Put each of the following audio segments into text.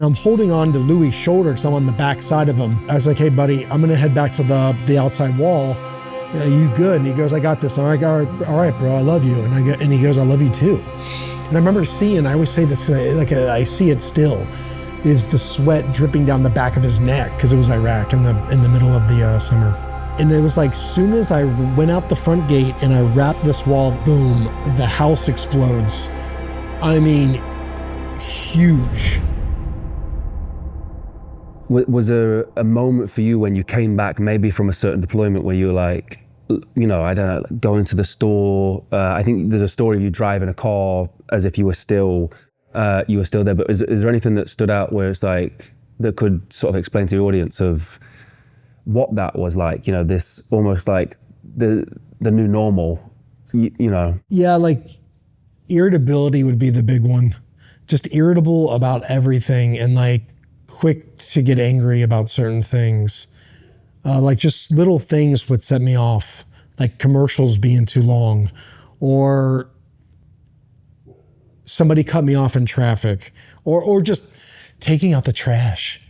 I'm holding on to Louis' shoulder because I'm on the back side of him. I was like, hey, buddy, I'm going to head back to the outside wall. Are you good? And he goes, I got this. I'm like, all right, bro, I love you. And he goes, I love you too. And I remember seeing, I always say this because I see it still, is the sweat dripping down the back of his neck because it was Iraq in the middle of the summer. And it was like, soon as I went out the front gate and I wrapped this wall, boom, the house explodes. I mean, huge. Was there a moment for you when you came back maybe from a certain deployment where you were like, you know, I don't know, going to the store? I think there's a story of you driving a car as if you were still there, but is there anything that stood out where it's like, that could sort of explain to the audience of what that was like, you know, this almost like the new normal, you know? Yeah, like irritability would be the big one. Just irritable about everything and like quick to get angry about certain things. Like just little things would set me off, like commercials being too long or somebody cut me off in traffic or just taking out the trash.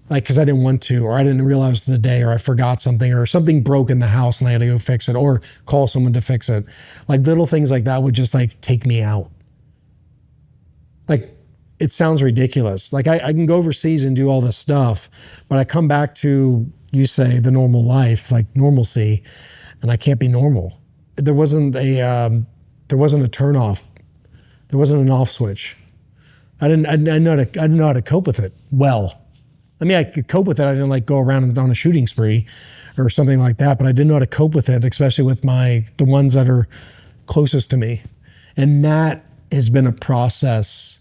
Like, cause I didn't want to, or I didn't realize the day, or I forgot something, or something broke in the house and I had to go fix it or call someone to fix it. Like little things like that would just like take me out. Like, it sounds ridiculous. Like I can go overseas and do all this stuff, but I come back to, you say, the normal life, like normalcy, and I can't be normal. There wasn't a turn off. There wasn't an off switch. I didn't know how to cope with it well. I mean, I could cope with it. I didn't like go around on a shooting spree or something like that, but I didn't know how to cope with it, especially with the ones that are closest to me. And that has been a process.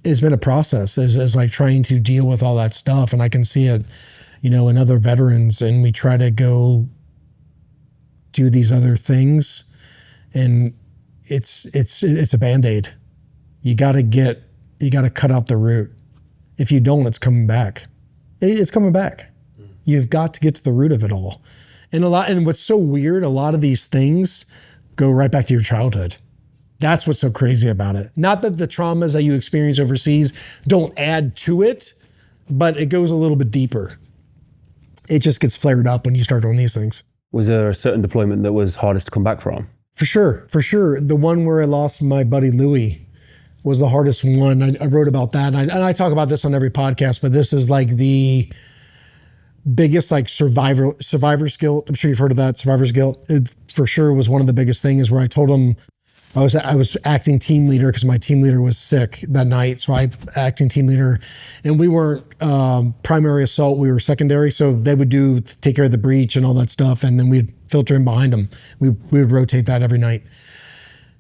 Is like trying to deal with all that stuff. And I can see it, you know, in other veterans, and we try to go do these other things, and it's a Band-Aid. You got to cut out the root. If you don't, it's coming back. It's coming back. You've got to get to the root of it all. And what's so weird, a lot of these things go right back to your childhood. That's what's so crazy about it. Not that the traumas that you experience overseas don't add to it, but it goes a little bit deeper. It just gets flared up when you start doing these things. Was there a certain deployment that was hardest to come back from? For sure. The one where I lost my buddy Louis was the hardest one. I wrote about that, and I talk about this on every podcast, but this is like the biggest like survivor's guilt. I'm sure you've heard of that, survivor's guilt. It for sure was one of the biggest things where I told him, I was acting team leader because my team leader was sick that night. So I acting team leader, and we weren't primary assault. We were secondary. So they would take care of the breach and all that stuff. And then we'd filter in behind them. We would rotate that every night.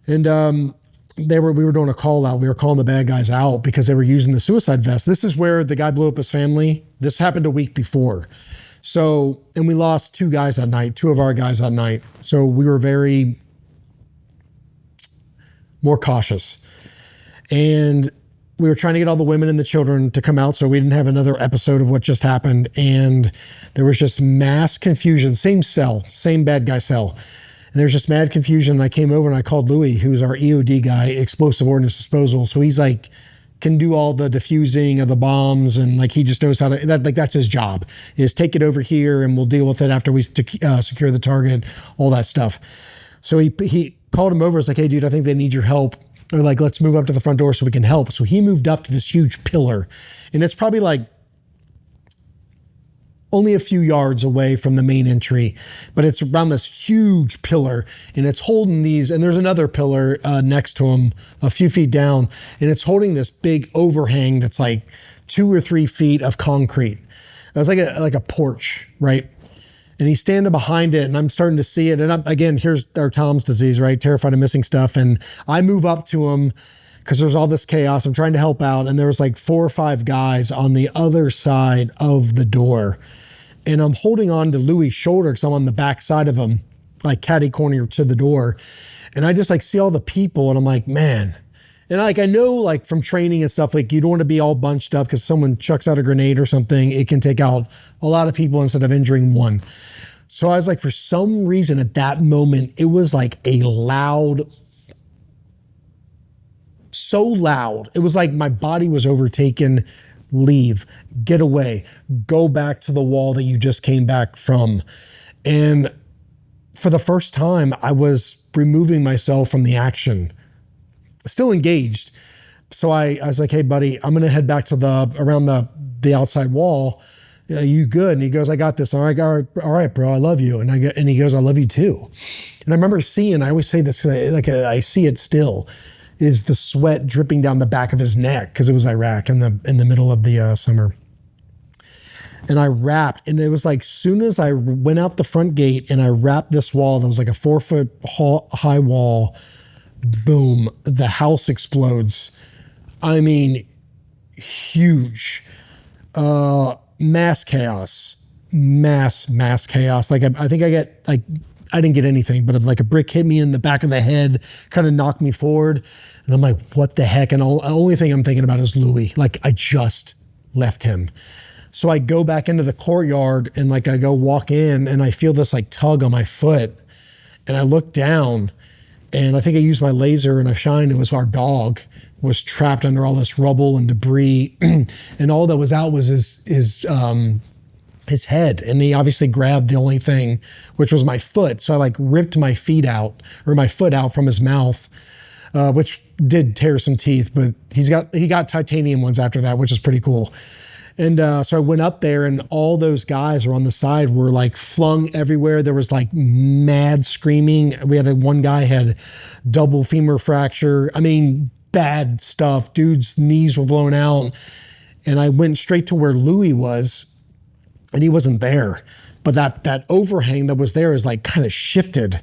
And we were doing a call out. We were calling the bad guys out because they were using the suicide vest. This is where the guy blew up his family. This happened a week before. So, and we lost two of our guys that night. So we were very more cautious. And we were trying to get all the women and the children to come out so we didn't have another episode of what just happened. And there was just mass confusion, same cell, same bad guy cell. And there's just mad confusion. And I came over and I called Louis, who's our EOD guy, explosive ordnance disposal. So he's like, can do all the diffusing of the bombs. And like, he just knows how to, that's his job, is take it over here and we'll deal with it after we secure the target, all that stuff. So he called him over. It's like, hey, dude, I think they need your help. Or like, let's move up to the front door so we can help. So he moved up to this huge pillar. And it's probably like only a few yards away from the main entry, but it's around this huge pillar, and it's holding these, and there's another pillar next to him a few feet down, and it's holding this big overhang that's like 2 or 3 feet of concrete. It was like a porch, right? And he's standing behind it, and I'm starting to see it. And again, here's our Tom's disease, right? Terrified of missing stuff. And I move up to him because there's all this chaos. I'm trying to help out. And there was like 4 or 5 guys on the other side of the door. And I'm holding on to Louis' shoulder because I'm on the back side of him, like catty corner to the door. And I just like see all the people, and I'm like, man. And like, I know like from training and stuff, like you don't want to be all bunched up because someone chucks out a grenade or something. It can take out a lot of people instead of injuring one. So I was like, for some reason at that moment, it was like a loud so loud. It was like my body was overtaken. Leave, get away, go back to the wall that you just came back from. And for the first time, I was removing myself from the action, still engaged. So I was like, hey, buddy, I'm going to head back to around the outside wall. You good? And he goes, I got this. All right, bro, I love you. And he goes, I love you too. And I remember I always say this because I see it still, is the sweat dripping down the back of his neck, because it was Iraq in the middle of the summer. And I rapped, and it was like, soon as I went out the front gate and I rapped this wall that was like a 4-foot high wall, boom, the house explodes. I mean, huge, mass chaos, mass chaos. Like I think I didn't get anything, but like a brick hit me in the back of the head, kind of knocked me forward. And I'm like, what the heck? And the only thing I'm thinking about is Louis. Like, I just left him. So I go back into the courtyard and like I go walk in and I feel this like tug on my foot. And I look down and I think I used my laser and I shined. It was our dog was trapped under all this rubble and debris. And all that was out was his head. And he obviously grabbed the only thing, which was my foot. So I like ripped my foot out from his mouth, which did tear some teeth, but he got titanium ones after that, which is pretty cool. And so I went up there and all those guys were on the side were like flung everywhere. There was like mad screaming. We had one guy had double femur fracture. I mean, bad stuff. Dude's knees were blown out. And I went straight to where Louis was, and he wasn't there. But that overhang that was there is like kind of shifted.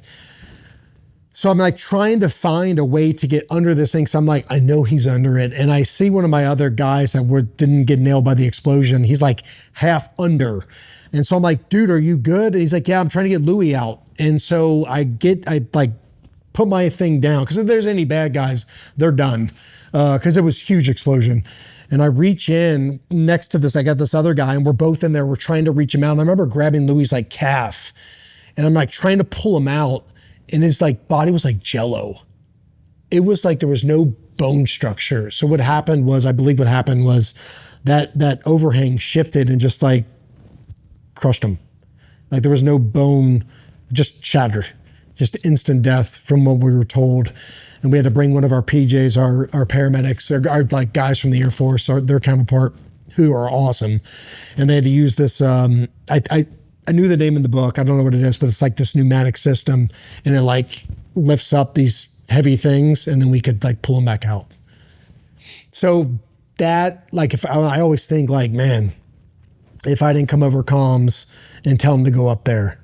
So I'm like trying to find a way to get under this thing. So I'm like, I know he's under it. And I see one of my other guys that didn't get nailed by the explosion. He's like half under. And so I'm like, dude, are you good? And he's like, yeah, I'm trying to get Louis out. And so I like put my thing down, because if there's any bad guys, they're done. Because it was a huge explosion. And I reach in next to this, I got this other guy and we're both in there. We're trying to reach him out. And I remember grabbing Louis' like calf and I'm like trying to pull him out. And his like body was like jello. It was like there was no bone structure. So what happened was, I believe what happened was that overhang shifted and just like crushed him. Like there was no bone, just shattered, just instant death from what we were told. And we had to bring one of our PJs, our paramedics, our like guys from the Air Force, their counterpart, who are awesome. And they had to use this, I knew the name in the book. I don't know what it is, but it's like this pneumatic system, and it like lifts up these heavy things, and then we could like pull them back out. So that, like, if I always think like, man, if I didn't come over comms and tell them to go up there,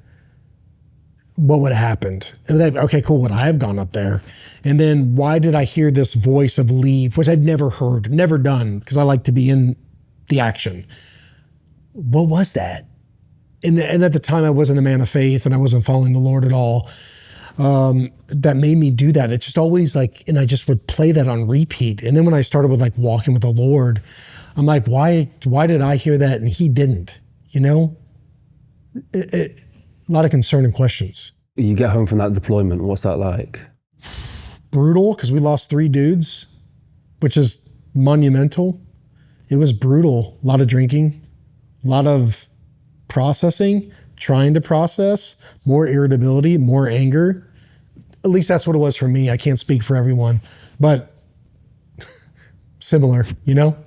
what would have happened? And then, okay, cool. Would I have gone up there? And then why did I hear this voice of leave, which I'd never heard, never done, because I like to be in the action. What was that? And at the time I wasn't a man of faith and I wasn't following the Lord at all. That made me do that. It just always like, and I just would play that on repeat. And then when I started with like walking with the Lord, I'm like, why did I hear that and he didn't? You know, a lot of concern and questions. You get home from that deployment. What's that like? Brutal, because we lost 3 dudes, which is monumental. It was brutal. A lot of drinking, a lot of processing, trying to process, more irritability, more anger. At least that's what it was for me. I can't speak for everyone, but similar, you know?